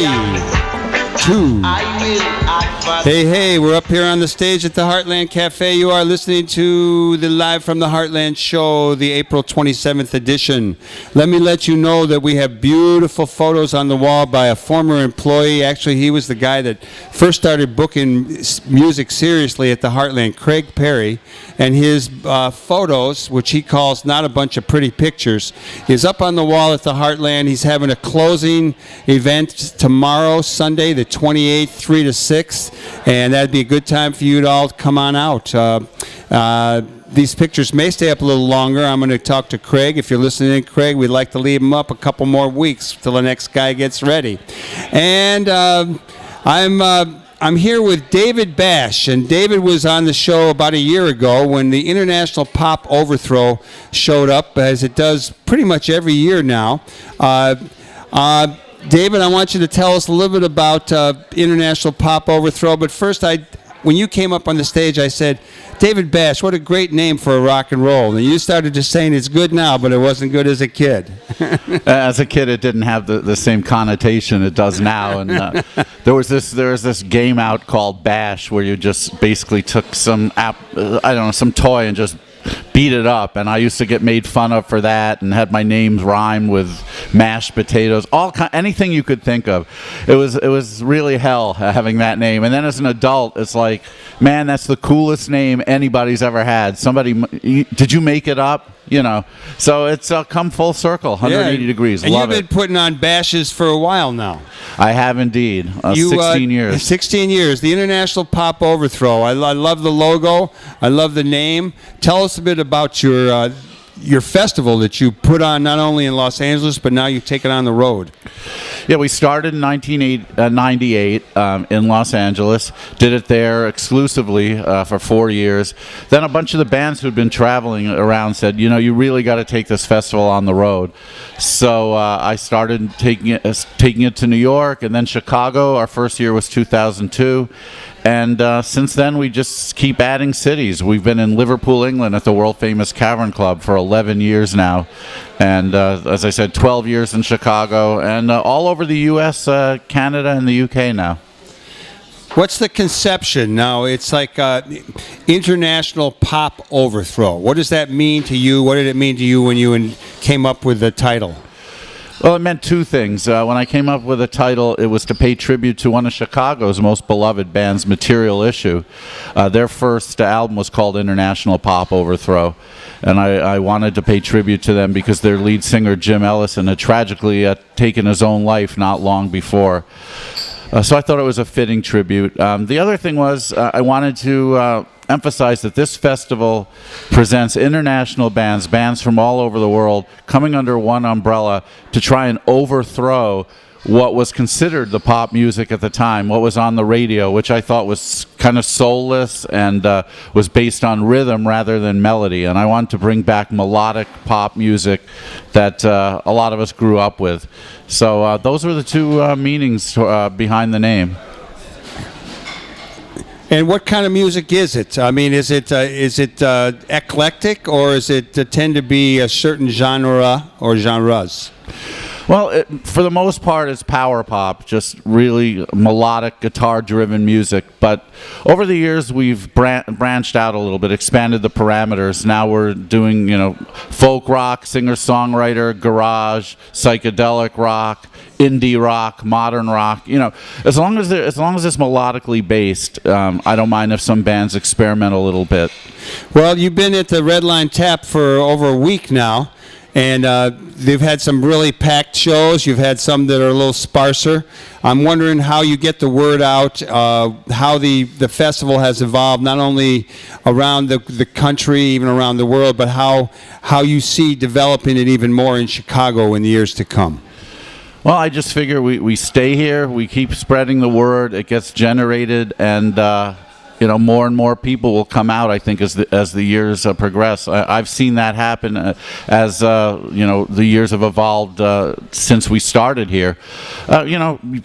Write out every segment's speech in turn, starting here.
Two. Hey, we're up here on the stage at the Heartland Cafe. You are listening to the Live from the Heartland show, the April 27th edition. Let me let you know that we have beautiful photos on the wall by a former employee. Actually, he was the guy that first started booking music seriously at the Heartland, Craig Perry. And his photos, which he calls Not a Bunch of Pretty Pictures, is up on the wall at the Heartland. He's having a closing event tomorrow, Sunday, the 28th, 3 to 6. And that'd be a good time for you to all come on out. These pictures may stay up a little longer. I'm going to talk to Craig. If you're listening, Craig, we'd like to leave them up a couple more weeks till the next guy gets ready. And I'm here with David Bash, and David was on the show about a year ago when the International Pop Overthrow showed up, as it does pretty much every year now. David, I want you to tell us a little bit about International Pop Overthrow, but first, when you came up on the stage, I said, David Bash, what a great name for a rock and roll. And you started just saying it's good now, but it wasn't good as a kid. As a kid, it didn't have the same connotation it does now. And there was this game out called Bash where you just basically took some toy and just beat it up, and I used to get made fun of for that, and had my names rhyme with mashed potatoes, anything you could think of. It was really hell having that name. And then as an adult, it's like, man, that's the coolest name anybody's ever had. Did you make it up? So it's come full circle, 180 degrees. And Love you've been putting on bashes for a while now. I have indeed. 16 years. 16 years. The International Pop Overthrow. I love the logo. I love the name. Tell us a bit about your festival that you put on not only in Los Angeles, but now you take it on the road. Yeah, we started in 1998 in Los Angeles, did it there exclusively for 4 years. Then a bunch of the bands who'd been traveling around said, you really got to take this festival on the road. So I started taking it to New York and then Chicago. Our first year was 2002. And since then, we just keep adding cities. We've been in Liverpool, England at the world-famous Cavern Club for 11 years now. And as I said, 12 years in Chicago, and all over the U.S., Canada, and the U.K. now. What's the conception now? It's like International Pop Overthrow. What does that mean to you? What did it mean to you when you came up with the title? Well, it meant two things. When I came up with the title, it was to pay tribute to one of Chicago's most beloved bands, Material Issue. Their first album was called International Pop Overthrow, and I wanted to pay tribute to them because their lead singer, Jim Ellison, had tragically taken his own life not long before. So I thought it was a fitting tribute. The other thing was I wanted to emphasize that this festival presents international bands from all over the world, coming under one umbrella to try and overthrow what was considered the pop music at the time, what was on the radio, which I thought was kind of soulless and was based on rhythm rather than melody. And I wanted to bring back melodic pop music that a lot of us grew up with. So those were the two meanings behind the name. And what kind of music is it? I mean, is it eclectic, or is it tend to be a certain genre or genres? Well, for the most part, it's power pop, just really melodic, guitar-driven music. But over the years, we've branched out a little bit, expanded the parameters. Now we're doing, folk rock, singer-songwriter, garage, psychedelic rock, indie rock, modern rock. As long as it's melodically based, I don't mind if some bands experiment a little bit. Well, you've been at the Red Line Tap for over a week now. And they've had some really packed shows. You've had some that are a little sparser. I'm wondering how you get the word out, how the festival has evolved, not only around the country, even around the world, but how you see developing it even more in Chicago in the years to come. Well, I just figure we stay here, we keep spreading the word, it gets generated, and more and more people will come out, I think, as the years progress. I've seen that happen as the years have evolved since we started here.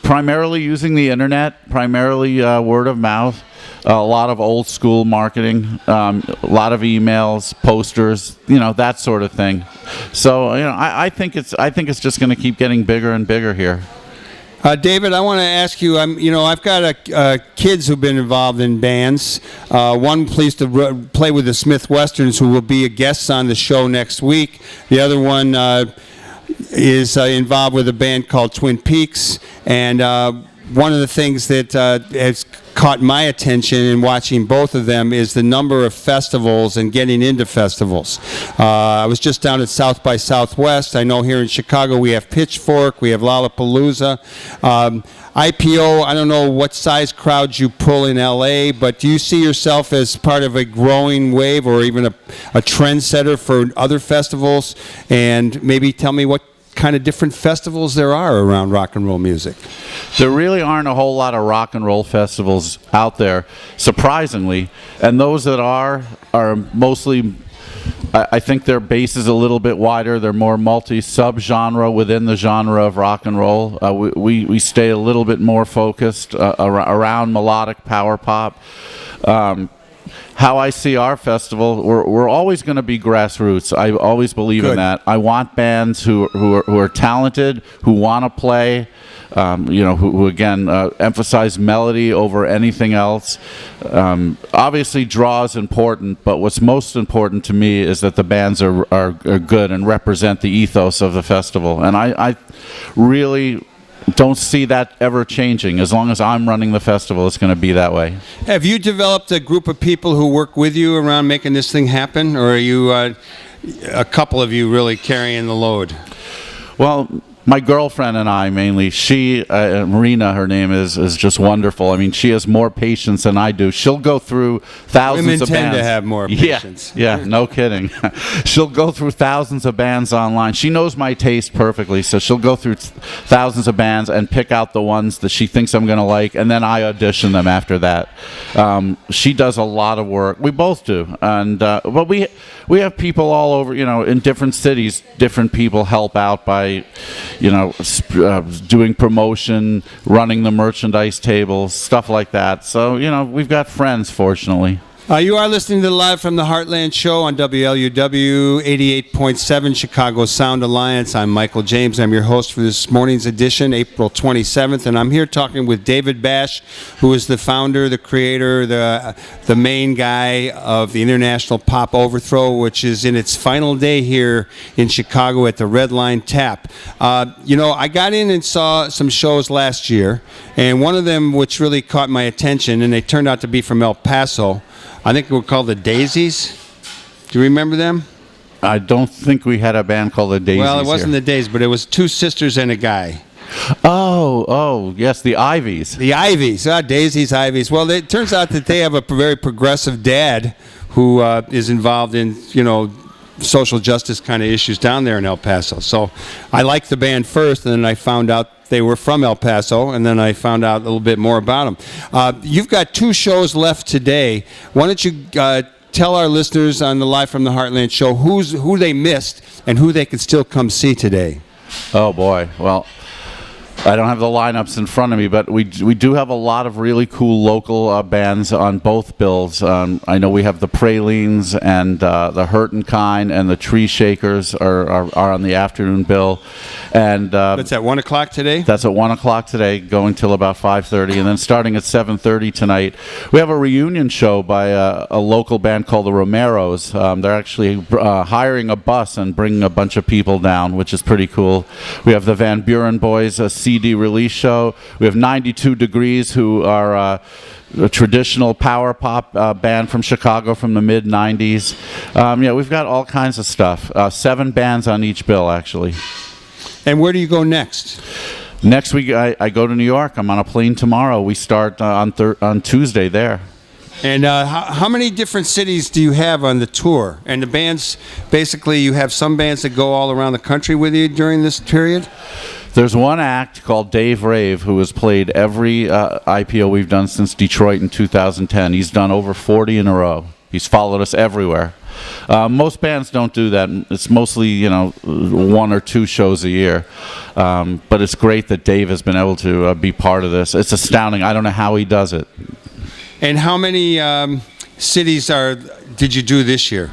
Primarily using the internet, primarily word of mouth, a lot of old school marketing, a lot of emails, posters, that sort of thing. So I think it's just going to keep getting bigger and bigger here. David, I want to ask you. I've got kids who've been involved in bands. One pleased to play with the Smith Westerns, who will be guests on the show next week. The other one is involved with a band called Twin Peaks, and one of the things that has caught my attention in watching both of them is the number of festivals and getting into festivals. I was just down at South by Southwest. I know here in Chicago we have Pitchfork, we have Lollapalooza. IPO, I don't know what size crowds you pull in LA, but do you see yourself as part of a growing wave or even a trendsetter for other festivals? And maybe tell me what kind of different festivals there are around rock and roll music. There really aren't a whole lot of rock and roll festivals out there, surprisingly, and those that are mostly, I think their base is a little bit wider. They're more multi-sub-genre within the genre of rock and roll. We stay a little bit more focused around melodic power pop. How I see our festival, we're always going to be grassroots. I always believe in that. I want bands who are talented, who want to play, who again emphasize melody over anything else. Obviously, draw is important, but what's most important to me is that the bands are good and represent the ethos of the festival. And I really don't see that ever changing. As long as I'm running the festival, it's going to be that way. Have you developed a group of people who work with you around making this thing happen, or are you a couple of you really carrying the load? Well, my girlfriend and I mainly. She, Marina, her name is just wonderful. I mean, she has more patience than I do. She'll go through thousands of bands. Women tend to have more patience. Yeah, no kidding. She'll go through thousands of bands online. She knows my taste perfectly, so she'll go through thousands of bands and pick out the ones that she thinks I'm going to like, and then I audition them after that. She does a lot of work. We both do, and but we have people all over, in different cities. Different people help out by, doing promotion, running the merchandise tables, stuff like that. So, we've got friends, fortunately. You are listening to Live from the Heartland Show on WLUW 88.7 Chicago Sound Alliance. I'm Michael James. I'm your host for this morning's edition, April 27th, and I'm here talking with David Bash, who is the founder, the creator, the main guy of the International Pop Overthrow, which is in its final day here in Chicago at the Red Line Tap. I got in and saw some shows last year, and one of them which really caught my attention, and they turned out to be from El Paso. I think they were called the Daisies. Do you remember them? I don't think we had a band called the Daisies. Well, it wasn't the Daisies, but it was two sisters and a guy. Oh, yes, the Ivies. The Ivies, Daisies, Ivies. Well, it turns out that they have a very progressive dad who is involved in, social justice kind of issues down there in El Paso. So I liked the band first, and then I found out they were from El Paso, and then I found out a little bit more about them. You've got two shows left today. Why don't you tell our listeners on the Live from the Heartland show who they missed and who they can still come see today? Oh, boy. Well, I don't have the lineups in front of me, but we do have a lot of really cool local bands on both bills. I know we have the Pralines and the Hurtin' Kind and the Tree Shakers are on the afternoon bill. And that's at 1 o'clock today? That's at 1 o'clock today, going till about 5:30. And then starting at 7:30 tonight, we have a reunion show by a local band called the Romeros. They're actually hiring a bus and bringing a bunch of people down, which is pretty cool. We have the Van Buren Boys, a CD release show. We have 92 Degrees, who are a traditional power pop band from Chicago from the mid-'90s. We've got all kinds of stuff. 7 bands on each bill, actually. And where do you go next? Next week, I go to New York. I'm on a plane tomorrow. We start on Tuesday there. And how many different cities do you have on the tour? And the bands, basically, you have some bands that go all around the country with you during this period? There's one act called Dave Rave who has played every IPO we've done since Detroit in 2010. He's done over 40 in a row. He's followed us everywhere. Most bands don't do that. It's mostly, 1 or 2 shows a year. But it's great that Dave has been able to be part of this. It's astounding. I don't know how he does it. And how many cities did you do this year?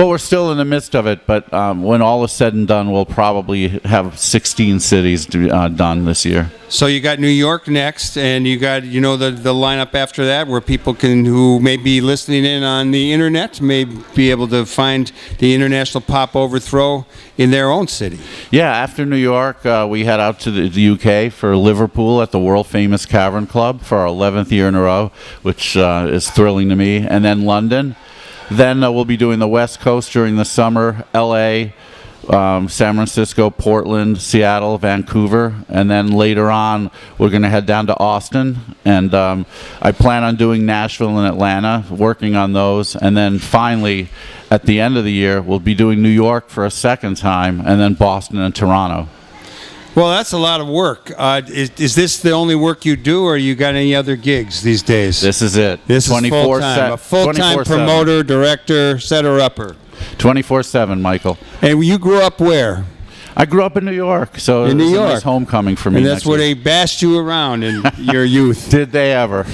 Well, we're still in the midst of it, but when all is said and done, we'll probably have 16 cities done this year. So you got New York next, and you got the lineup after that, where people who may be listening in on the internet may be able to find the International Pop Overthrow in their own city. Yeah, after New York, we head out to the UK for Liverpool at the world famous Cavern Club for our 11th year in a row, which is thrilling to me, and then London. Then we'll be doing the West Coast during the summer, LA, San Francisco, Portland, Seattle, Vancouver, and then later on we're going to head down to Austin, and I plan on doing Nashville and Atlanta, working on those, and then finally at the end of the year we'll be doing New York for a second time, and then Boston and Toronto. Well, that's a lot of work. Is this the only work you do, or you got any other gigs these days? This is it. This is full-time. A full-time promoter, director, setter-upper. 24/7, Michael. And you grew up where? I grew up in New York, so in New York. A nice homecoming for me. And that's where they bashed you around in your youth. Did they ever?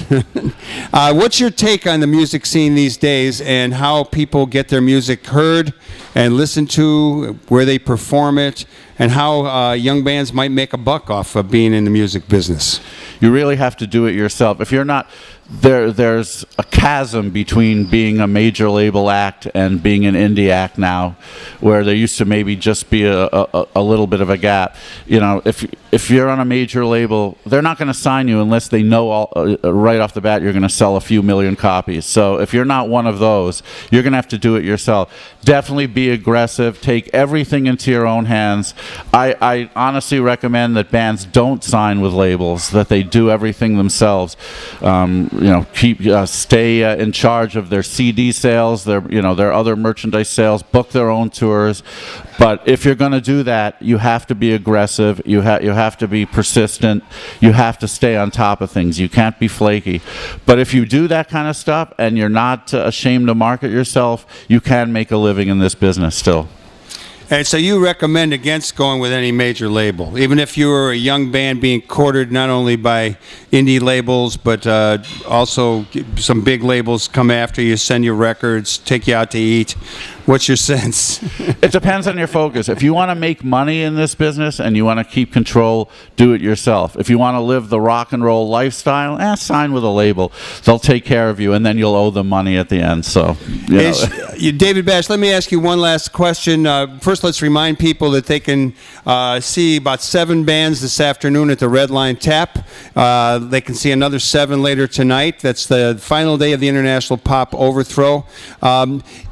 What's your take on the music scene these days, and how people get their music heard and listened to, where they perform it, and how young bands might make a buck off of being in the music business? You really have to do it yourself. If you're not there's a chasm between being a major label act and being an indie act now, where there used to maybe just be a little bit of a gap. If you're on a major label, they're not going to sign you unless they know right off the bat you're going to sell a few million copies. So if you're not one of those, you're going to have to do it yourself. Definitely be aggressive. Take everything into your own hands. I honestly recommend that bands don't sign with labels, that they do everything themselves. Stay in charge of their CD sales, their other merchandise sales, book their own tours. But if you're going to do that, you have to be aggressive. You have to be persistent. You have to stay on top of things. You can't be flaky. But if you do that kind of stuff and you're not ashamed to market yourself, you can make a living in this business still. And so you recommend against going with any major label, even if you were a young band being courted not only by indie labels, but also some big labels come after you, send you records, take you out to eat. What's your sense? It depends on your focus. If you want to make money in this business and you want to keep control, do it yourself. If you want to live the rock and roll lifestyle, sign with a label. They'll take care of you, and then you'll owe them money at the end. So, David Bash, let me ask you one last question. First, let's remind people that they can see about 7 bands this afternoon at the Red Line Tap. They can see another 7 later tonight. That's the final day of the International Pop Overthrow.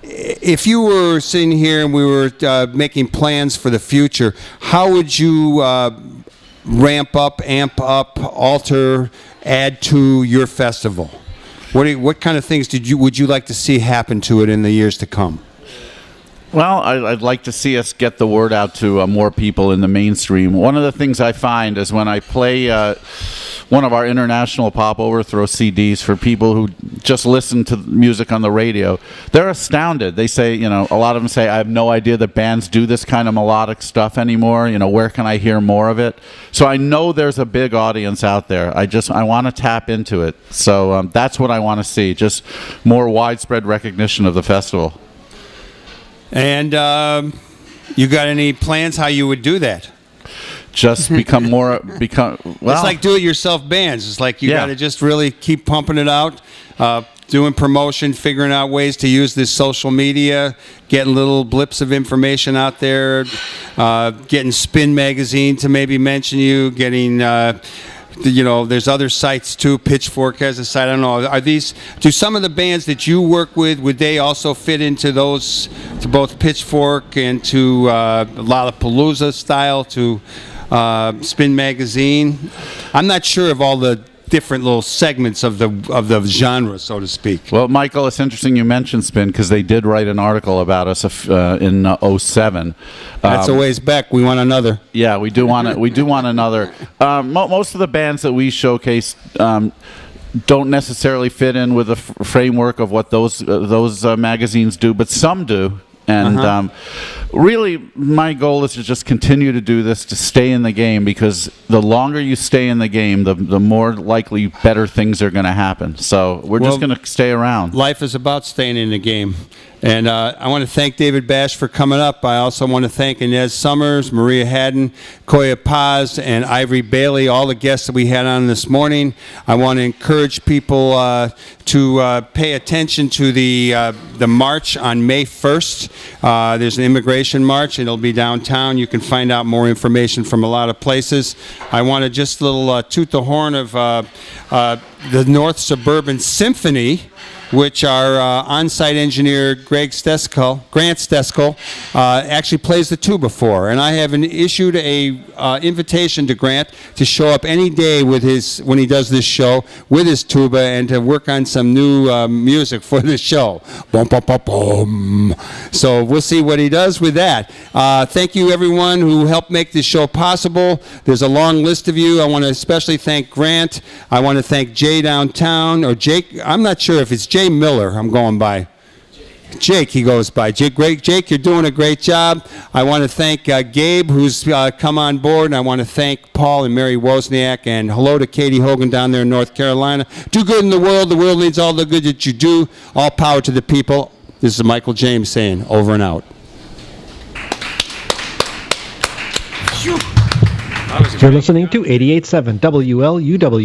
If you were sitting here and we were making plans for the future, how would you ramp up, amp up, alter, add to your festival? What kind of things would you like to see happen to it in the years to come? Well, I'd like to see us get the word out to more people in the mainstream. One of the things I find is when I play one of our International Pop Overthrow CDs for people who just listen to music on the radio, they're astounded. They say, a lot of them say, I have no idea that bands do this kind of melodic stuff anymore. Where can I hear more of it? So I know there's a big audience out there. I want to tap into it. So that's what I want to see, just more widespread recognition of the festival. And you got any plans how you would do that? Just well, it's like do-it-yourself bands. It's like you got to just really keep pumping it out, doing promotion, figuring out ways to use this social media, getting little blips of information out there, getting Spin Magazine to maybe mention you, getting... there's other sites too. Pitchfork has a site. I don't know. Do some of the bands that you work with, would they also fit into those, to both Pitchfork and to Lollapalooza style, to Spin Magazine? I'm not sure of all the different little segments of the genre, so to speak. Well, Michael, it's interesting you mentioned Spin, because they did write an article about us in 2007. That's a ways back. We want another. Yeah, we do want another. Most of the bands that we showcase don't necessarily fit in with the framework of what those magazines do, but some do. And really, my goal is to just continue to do this, to stay in the game, because the longer you stay in the game, the more likely better things are going to happen. So we're just going to stay around. Life is about staying in the game. And I want to thank David Bash for coming up. I also want to thank Inez Summers, Maria Haddon, Koya Paz, and Ivory Bailey, all the guests that we had on this morning. I want to encourage people to pay attention to the march on May 1st. There's an immigration march. It'll be downtown. You can find out more information from a lot of places. I want to just a little toot the horn of the North Suburban Symphony, which our on-site engineer Grant Steskel, actually plays the tuba for. And I have issued a invitation to Grant to show up any day with when he does this show with his tuba and to work on some new music for the show. Boom, boom, boom, boom. So we'll see what he does with that. Thank you, everyone who helped make this show possible. There's a long list of you. I want to especially thank Grant. I want to thank Jay downtown, or Jake. I'm not sure if it's Jay Miller I'm going by. Jake, he goes by. Jake, you're doing a great job. I want to thank Gabe, who's come on board, and I want to thank Paul and Mary Wozniak, and hello to Katie Hogan down there in North Carolina. Do good in the world. The world needs all the good that you do. All power to the people. This is Michael James saying over and out. You're listening to 88.7 WLUW.